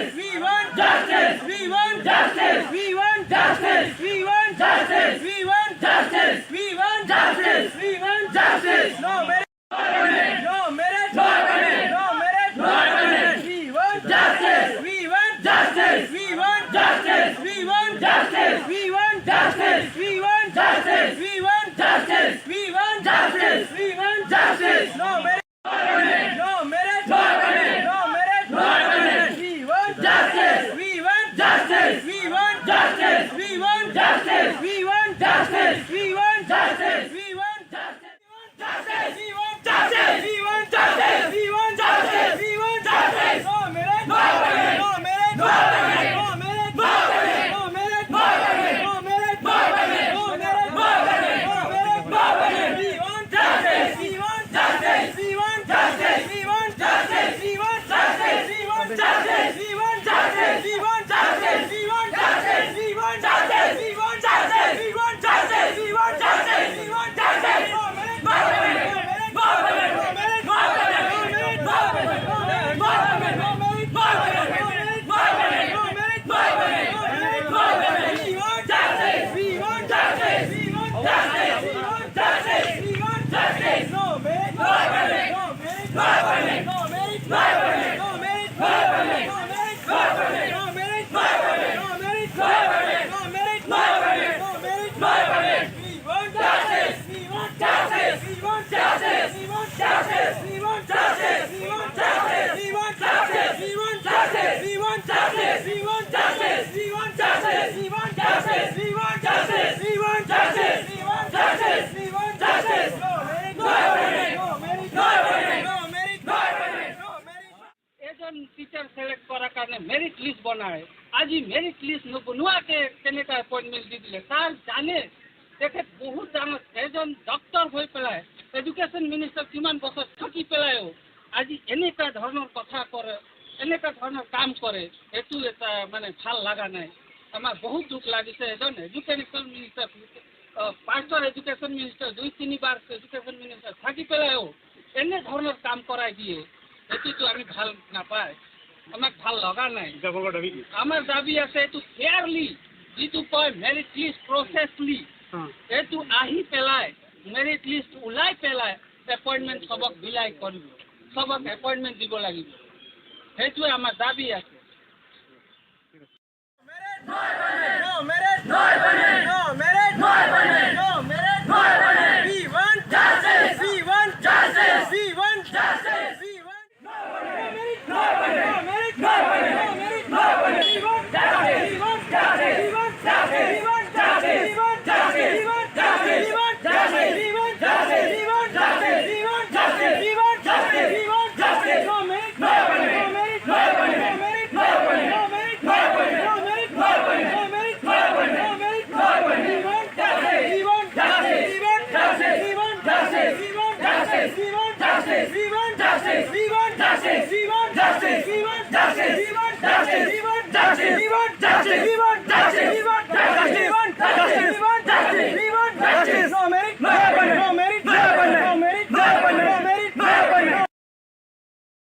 justice. We want justice. We want justice. We want justice. We want justice. We want justice. We want justice. We want justice. No merit. No merit. No merit. No merit. No merit. We want justice. We want justice. We want justice. We want justice. We want justice. We want justice. We want justice. We want justice. We want justice. No merit. No merit. No merit. No merit. No merit. We want justice. We want justice. We want justice. We want justice. We want justice. We want justice. We want justice. We want justice. We want justice. We want justice. We want justice. No merit. No merit. No merit. No merit. No merit. No merit. No merit. No merit. No merit. No merit. No merit. No merit. No merit. We want justice. We want justice. We want justice. We want justice. We want justice. We want justice. We want justice. We want justice. We want justice. We want justice. We want justice. We want justice. We want justice. We want justice. No merit. No merit. No merit. No merit. No merit. No merit. No merit. No merit. No merit. No merit. No merit. No merit. No merit. No merit. We want justice. We want justice. We want justice. We want justice. We want justice. No merit. No merit. No merit. No merit. No merit. No merit. No merit. No merit. No merit. No merit. No merit. No merit. No merit. No merit. No merit. No merit. No merit. No merit. We want justice. We want justice. We want justice. We want justice. We want justice. We want justice. We want justice. We want justice. We want justice. We want justice. We want justice. We want justice. We want justice. We want justice. We want justice. We want justice. No merit. No merit. No merit. No merit. No merit. No merit. No merit. এজন teacher select করার কারণে merit list বনায় আজি merit list নোবনোৱাকে কেনেকৈ appointment দি দিলে তাৰ জানে তেখেত বহুত জানে এজন ডক্টৰ হৈ পেলাই এডুকেশ্যন মিনিষ্টাৰ কিমান বছৰ থাকি পেলাইও আজি এনেকুৱা ধৰণৰ কথা কৰে এনেকুৱা ধৰণৰ কাম কৰে এইটো এটা মানে ভাল লগা নাই আমাৰ বহুত দুখ লাগিছে এজন এডুকেশ্যন মিনিষ্টাৰ পাঁচৰ এডুকেশ্যন মিনিষ্টাৰ দুই তিনিবাৰ এডুকেশ্যন মিনিষ্টাৰ থাকি পেলাইও এনে ধৰণৰ কাম কৰাই দিয়ে এইটোতো আমি ভাল নাপায় আমাক ভাল লগা নাই আমাৰ দাবী আছে এইটো ফেয়াৰলি যিটো কয় মেৰিট লিষ্ট প্ৰচেছলি এইটো আহি পেলাই মেৰিট লিষ্ট ওলাই পেলাই এপইণ্টমেণ্ট চবক বিলাই কৰিব চবক এপইণ্টমেণ্ট দিব লাগিব সেইটোৱে আমাৰ দাবী আছে No merit. No merit. No merit. No merit. No merit. No merit. We want justice. We want justice. We want justice. We want no merit. No merit. No merit. No merit. No merit. We want justice. We want justice. We want justice. We want justice. We want justice. We want justice. We want justice. We want justice. We want justice. We want justice. We want justice. We want justice. No merit. No merit. No merit. No merit. No merit. No merit. No merit. No merit. No merit. No merit. No merit. No merit. No merit. We want justice. We want justice. We want justice. We want justice. We want justice. We want justice. We want justice. We want justice. We want justice. We want justice. We want justice. We want justice. We want justice. We want